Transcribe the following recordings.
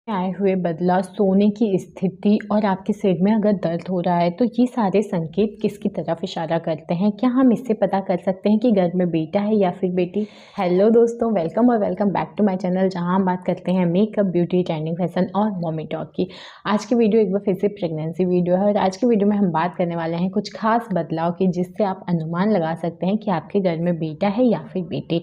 आए हुए बदलाव, सोने की स्थिति और आपके सिर में अगर दर्द हो रहा है तो ये सारे संकेत किसकी तरफ इशारा करते हैं? क्या हम इससे पता कर सकते हैं कि घर में बेटा है या फिर बेटी? हेलो दोस्तों, वेलकम और welcome back to my channel, जहां हम बात करते हैं मेकअप, ब्यूटी, ट्रेंडिंग, फैशन और मॉमी टॉक की। आज की वीडियो एक बार फिर से प्रेगनेंसी वीडियो है और आज की वीडियो में हम बात करने वाले हैं कुछ खास बदलाव की, जिससे आप अनुमान लगा सकते हैं कि आपके घर में बेटा है या फिर बेटी।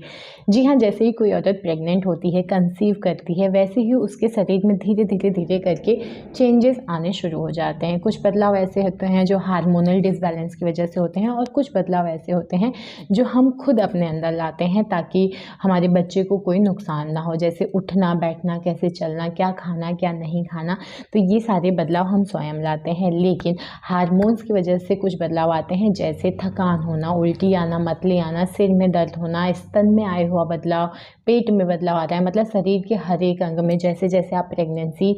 जी हाँ, जैसे ही कोई औरत प्रेग्नेंट होती है, कंसीव करती है, वैसे ही उसके शरीर में धीरे धीरे धीरे करके चेंजेस आने शुरू हो जाते हैं। कुछ बदलाव ऐसे होते हैं जो हार्मोनल डिसबैलेंस की वजह से होते हैं और कुछ बदलाव ऐसे होते हैं जो हम खुद अपने अंदर लाते हैं ताकि हमारे बच्चे को कोई नुकसान ना हो, जैसे उठना बैठना, कैसे चलना, क्या खाना क्या नहीं खाना। तो ये सारे बदलाव हम स्वयं लाते हैं, लेकिन हार्मोन्स की वजह से कुछ बदलाव आते हैं, जैसे थकान होना, उल्टी आना, मतली आना, सिर में दर्द होना, स्तन में आए हुआ बदलाव, पेट में बदलाव आ रहा है। मतलब शरीर के हर एक अंग में जैसे जैसे आप प्रेगनेंसी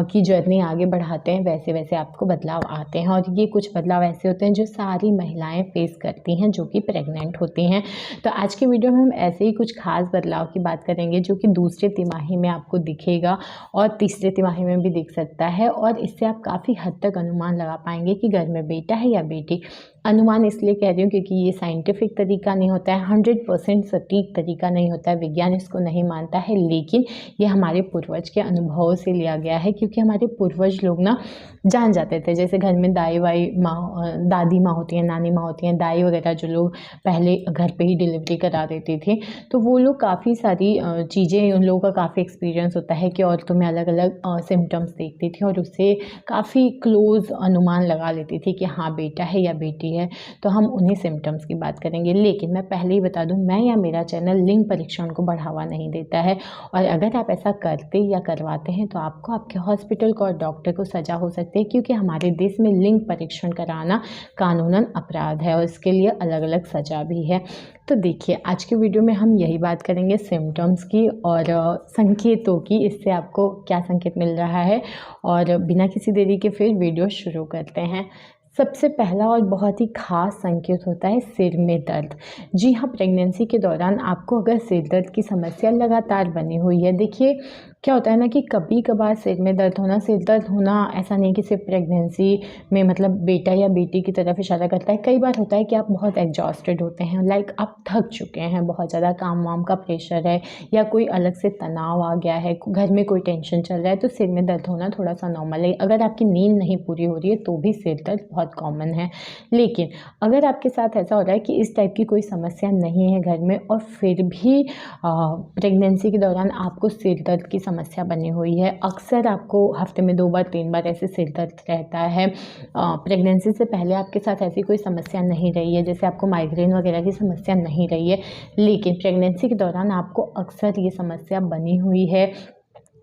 की जर्नी आगे बढ़ाते हैं वैसे वैसे आपको बदलाव आते हैं। और ये कुछ बदलाव ऐसे होते हैं जो सारी महिलाएं फेस करती हैं जो कि प्रेग्नेंट होती हैं। तो आज की वीडियो में हम ऐसे ही कुछ खास बदलाव की बात करेंगे जो कि दूसरे तिमाही में आपको दिखेगा और तीसरे तिमाही में भी दिख सकता है, और इससे आप काफ़ी हद तक अनुमान लगा पाएंगे कि घर में बेटा है या बेटी। अनुमान इसलिए कह रही हूँ क्योंकि ये साइंटिफिक तरीका नहीं होता है, 100% सटीक तरीका नहीं होता है, विज्ञान इसको नहीं मानता है, लेकिन ये हमारे पूर्वज के अनुभव से लिया गया है। क्योंकि हमारे पूर्वज लोग ना जान जाते थे, जैसे घर में दाई वाई माँ, दादी माँ होती हैं, नानी माँ होती हैं, दाई वगैरह जो लोग पहले घर पे ही डिलीवरी करा देती थी, तो वो लोग काफ़ी सारी चीज़ें, उन लोगों का काफ़ी एक्सपीरियंस होता है कि औरतों में अलग अलग सिम्टम्स देखती थी और उससे काफ़ी क्लोज अनुमान लगा लेती थी कि हाँ बेटा है या बेटी है। तो हम उन्हीं सिम्टम्स की बात करेंगे, लेकिन मैं पहले ही बता दूं, मैं या मेरा चैनल लिंग परीक्षण को बढ़ावा नहीं देता है, और अगर आप ऐसा करते या करवाते हैं तो आपको आपके हॉस्पिटल को और डॉक्टर को सजा हो सकती है, क्योंकि हमारे देश में लिंग परीक्षण कराना कानूनन अपराध है और इसके लिए अलग अलग सजा भी है। तो देखिए, आज की वीडियो में हम यही बात करेंगे सिम्टम्स की और संकेतों की, इससे आपको क्या संकेत मिल रहा है। और बिना किसी देरी के फिर वीडियो शुरू करते हैं। सबसे पहला और बहुत ही खास संकेत होता है सिर में दर्द। जी हाँ, प्रेगनेंसी के दौरान आपको अगर सिर दर्द की समस्या लगातार बनी हुई है, देखिए क्या होता है ना कि कभी कभार सिर में दर्द होना, सिर दर्द होना ऐसा नहीं कि सिर्फ प्रेगनेंसी में मतलब बेटा या बेटी की तरफ इशारा करता है। कई बार होता है कि आप बहुत एग्जॉस्टेड होते हैं, लाइक आप थक चुके हैं, बहुत ज़्यादा काम वाम का प्रेशर है या कोई अलग से तनाव आ गया है, घर में कोई टेंशन चल रहा है, तो सिर में दर्द होना थोड़ा सा नॉर्मल है। अगर आपकी नींद नहीं पूरी हो रही है तो भी सिर दर्द बहुत कॉमन है। लेकिन अगर आपके साथ ऐसा हो रहा है कि इस टाइप की कोई समस्या नहीं है घर में और फिर भी प्रेगनेंसी के दौरान आपको सिर दर्द की समस्या बनी हुई है, अक्सर आपको हफ्ते में 2 बार 3 बार ऐसे सिर दर्द रहता है, प्रेगनेंसी से पहले आपके साथ ऐसी कोई समस्या नहीं रही है, जैसे आपको माइग्रेन वगैरह की समस्या नहीं रही है, लेकिन प्रेगनेंसी के दौरान आपको अक्सर ये समस्या बनी हुई है,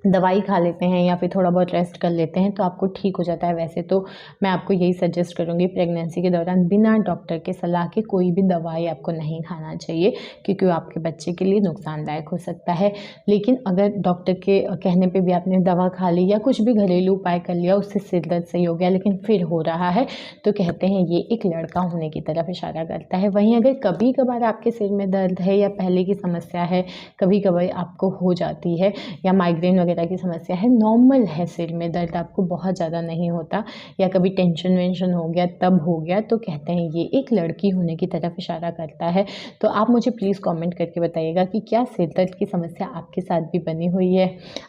दवाई खा लेते हैं या फिर थोड़ा बहुत रेस्ट कर लेते हैं तो आपको ठीक हो जाता है। वैसे तो मैं आपको यही सजेस्ट करूँगी, प्रेगनेंसी के दौरान बिना डॉक्टर के सलाह के कोई भी दवाई आपको नहीं खाना चाहिए, क्योंकि वो आपके बच्चे के लिए नुकसानदायक हो सकता है। लेकिन अगर डॉक्टर के कहने पे भी आपने दवा खा ली या कुछ भी घरेलू उपाय कर लिया, उससे सिर दर्द सही हो गया लेकिन फिर हो रहा है, तो कहते हैं ये एक लड़का होने की तरफ इशारा करता है। वहीं अगर कभी कभार आपके सिर में दर्द है या पहले की समस्या है, कभी कभार आपको हो जाती है, या माइग्रेन वगैरह की समस्या है, नॉर्मल है सिर में दर्द, आपको बहुत ज़्यादा नहीं होता, या कभी टेंशन वेंशन हो गया तब हो गया, तो कहते हैं ये एक लड़की होने की तरफ इशारा करता है। तो आप मुझे प्लीज़ कमेंट करके बताइएगा कि क्या सिर दर्द की समस्या आपके साथ भी बनी हुई है।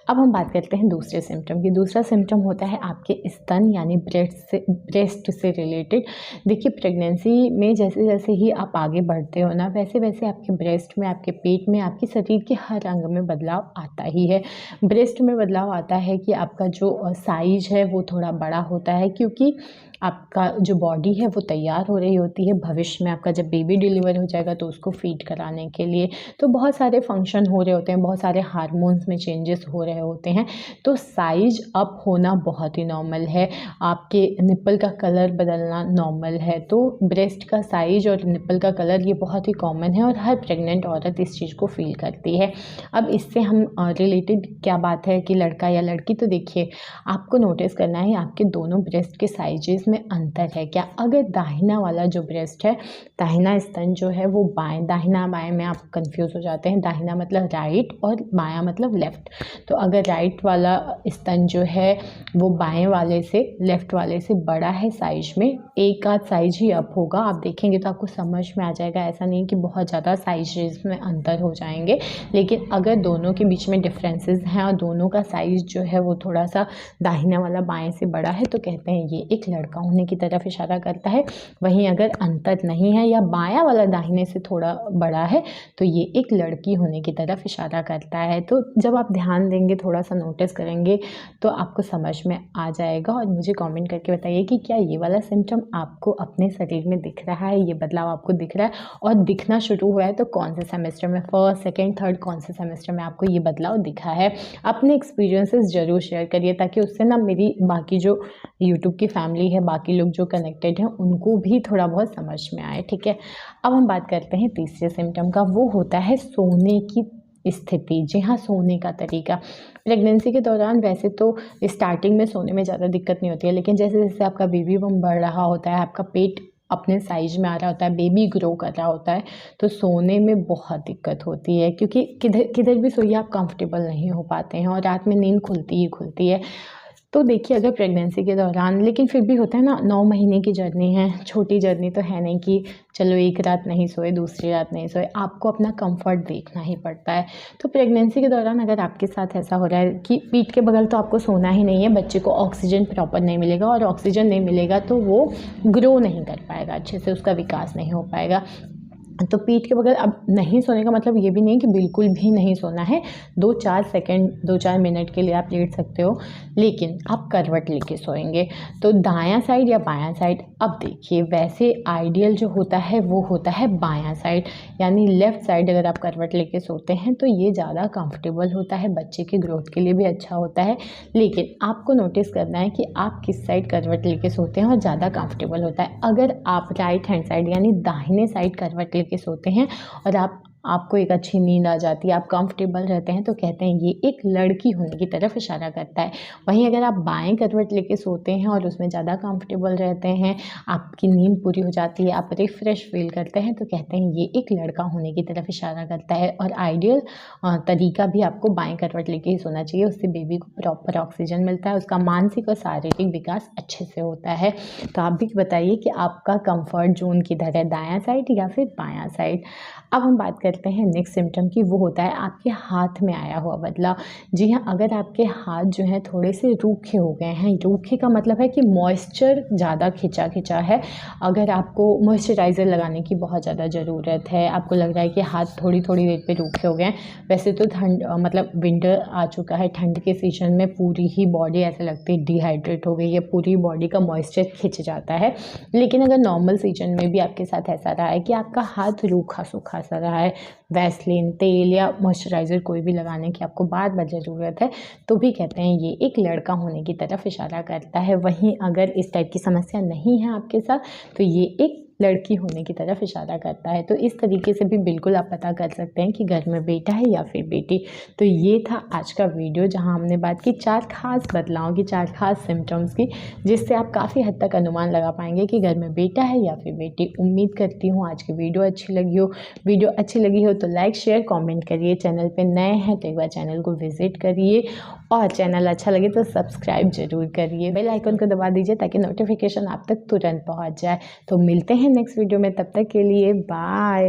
अब हम बात करते हैं दूसरे सिम्टम की। दूसरा सिम्टम होता है आपके स्तन यानी ब्रेस्ट से रिलेटेड। देखिए, प्रेगनेंसी में जैसे जैसे ही आप आगे बढ़ते हो ना, वैसे वैसे आपके ब्रेस्ट में, आपके पेट में, आपके शरीर के हर अंग में बदलाव आता ही है। ब्रेस्ट में बदलाव आता है कि आपका जो साइज है वो थोड़ा बड़ा होता है, क्योंकि आपका जो बॉडी है वो तैयार हो रही होती है भविष्य में आपका जब बेबी डिलीवर हो जाएगा तो उसको फीड कराने के लिए। तो बहुत सारे फंक्शन हो रहे होते हैं, बहुत सारे हार्मोन्स में चेंजेस हो रहे होते हैं, तो साइज अप होना बहुत ही नॉर्मल है। आपके निप्पल का कलर बदलना नॉर्मल है। तो ब्रेस्ट का साइज और निप्पल का कलर ये बहुत ही कॉमन है और हर प्रेग्नेंट औरत इस चीज़ को फील करती है। अब इससे हम रिलेटेड क्या बात है कि लड़का या लड़की, तो देखिए आपको नोटिस करना है आपके दोनों ब्रेस्ट के साइजेस इसमें अंतर है क्या? अगर दाहिना वाला जो ब्रेस्ट है, दाहिना स्तन जो है वो बाएं, दाहिना बाएं में आप कंफ्यूज हो जाते हैं, दाहिना मतलब राइट और बायां मतलब लेफ़्ट। तो अगर राइट वाला स्तन जो है वो बाएं वाले से, लेफ़्ट वाले से बड़ा है साइज में, एक आध साइज ही अप होगा, आप देखेंगे तो आपको समझ में आ जाएगा। ऐसा नहीं कि बहुत ज़्यादा साइजेस में अंतर हो जाएंगे, लेकिन अगर दोनों के बीच में डिफरेंसेस हैं और दोनों का साइज़ जो है वो थोड़ा सा दाहिना वाला बाएं से बड़ा है, तो कहते हैं ये एक लड़का होने की तरफ इशारा करता है। वहीं अगर अंतर नहीं है या बायां वाला दाहिने से थोड़ा बड़ा है, तो ये एक लड़की होने की तरफ इशारा करता है। तो जब आप ध्यान देंगे, थोड़ा सा नोटिस करेंगे, तो आपको समझ में आ जाएगा। और मुझे कमेंट करके बताइए कि क्या ये वाला सिम्टम आपको अपने शरीर में दिख रहा है, ये बदलाव आपको दिख रहा है, और दिखना शुरू हुआ है तो कौन से सेमेस्टर में, फर्स्ट, सेकेंड, थर्ड, कौन से सेमेस्टर में आपको ये बदलाव दिखा है। अपने एक्सपीरियंसेस ज़रूर शेयर करिए, ताकि उससे ना मेरी बाकी जो यूट्यूब की फैमिली है, बाकी लोग जो कनेक्टेड हैं, उनको भी थोड़ा बहुत समझ में आए। ठीक है, अब हम बात करते हैं तीसरे सिम्टम का। वो होता है सोने की स्थिति। जी हाँ, सोने का तरीका। प्रेगनेंसी के दौरान वैसे तो स्टार्टिंग में सोने में ज़्यादा दिक्कत नहीं होती है, लेकिन जैसे जैसे आपका बेबी बम बढ़ रहा होता है, आपका पेट अपने साइज में आ रहा होता है, बेबी ग्रो कर रहा होता है, तो सोने में बहुत दिक्कत होती है, क्योंकि किधर किधर भी सोइए आप कंफर्टेबल नहीं हो पाते हैं और रात में नींद खुलती ही खुलती है। तो देखिए, अगर प्रेगनेंसी के दौरान, लेकिन फिर भी होता है ना, 9 महीने की जर्नी है, छोटी जर्नी तो है नहीं कि चलो एक रात नहीं सोए, दूसरी रात नहीं सोए, आपको अपना कंफर्ट देखना ही पड़ता है। तो प्रेगनेंसी के दौरान अगर आपके साथ ऐसा हो रहा है कि पीठ के बगल तो आपको सोना ही नहीं है, बच्चे को ऑक्सीजन प्रॉपर नहीं मिलेगा, और ऑक्सीजन नहीं मिलेगा तो वो ग्रो नहीं कर पाएगा अच्छे से, उसका विकास नहीं हो पाएगा। तो पीठ के बगल अब नहीं सोने का मतलब ये भी नहीं कि बिल्कुल भी नहीं सोना है, 2-4 सेकंड, 2-4 मिनट के लिए आप लेट सकते हो, लेकिन आप करवट लेके सोएंगे। तो दायां साइड या बायां साइड, अब देखिए, वैसे आइडियल जो होता है वो होता है बायां साइड, यानी लेफ़्ट साइड अगर आप करवट लेके सोते हैं तो ये ज़्यादा कंफर्टेबल होता है, बच्चे के ग्रोथ के लिए भी अच्छा होता है। लेकिन आपको नोटिस करना है कि आप किस साइड करवट लेके सोते हैं और ज़्यादा कंफर्टेबल होता है। अगर आप राइट हैंड साइड यानी दाहिने साइड करवट के सोते हैं और आपको एक अच्छी नींद आ जाती है, आप कंफर्टेबल रहते हैं, तो कहते हैं ये एक लड़की होने की तरफ इशारा करता है। वहीं अगर आप बाएं करवट लेके सोते हैं और उसमें ज़्यादा कंफर्टेबल रहते हैं, आपकी नींद पूरी हो जाती है, आप रिफ्रेश फील करते हैं, तो कहते हैं ये एक लड़का होने की तरफ इशारा करता है। और आइडियल तरीका भी आपको बाएं करवट लेके ही सोना चाहिए, उससे बेबी को प्रॉपर ऑक्सीजन मिलता है, उसका मानसिक और शारीरिक विकास अच्छे से होता है। तो आप भी बताइए कि आपका कंफर्ट जोन किधर है, दायां साइड या फिर बायां साइड। अब हम बात करते हैं नेक्स्ट सिम्टम की। वो होता है आपके हाथ में आया हुआ बदलाव। जी हाँ, अगर आपके हाथ जो हैं थोड़े से रूखे हो गए हैं, रूखे का मतलब है कि मॉइस्चर ज़्यादा खिंचा है, अगर आपको मॉइस्चराइज़र लगाने की बहुत ज़्यादा ज़रूरत है, आपको लग रहा है कि हाथ थोड़ी थोड़ी देर पे रूखे हो गए हैं। वैसे तो ठंड मतलब विंटर आ चुका है, ठंड के सीजन में पूरी ही बॉडी ऐसे लगती है डिहाइड्रेट हो गई है, पूरी बॉडी का मॉइस्चर खिंच जाता है। लेकिन अगर नॉर्मल सीजन में भी आपके साथ ऐसा रहा है कि आपका हाथ रूखा सूखा सा रहा है, वैसलीन, तेल या मॉइस्चराइज़र कोई भी लगाने की आपको बार बार ज़रूरत है, तो भी कहते हैं ये एक लड़का होने की तरफ इशारा करता है। वहीं अगर इस टाइप की समस्या नहीं है आपके साथ, तो ये एक लड़की होने की तरफ इशारा करता है। तो इस तरीके से भी बिल्कुल आप पता कर सकते हैं कि घर में बेटा है या फिर बेटी। तो ये था आज का वीडियो, जहां हमने बात की 4 खास बदलावों की, 4 खास सिम्टम्स की, जिससे आप काफ़ी हद तक अनुमान लगा पाएंगे कि घर में बेटा है या फिर बेटी। उम्मीद करती हूँ आज की वीडियो अच्छी लगी हो। वीडियो अच्छी लगी हो तो लाइक, शेयर, कॉमेंट करिए। चैनल पर नए हैं तो एक बार चैनल को विजिट करिए, और चैनल अच्छा लगे तो सब्सक्राइब जरूर करिए। बेल आइकन को दबा दीजिए ताकि नोटिफिकेशन आप तक तुरंत पहुंच जाए। तो मिलते हैं नेक्स्ट वीडियो में, तब तक के लिए बाय।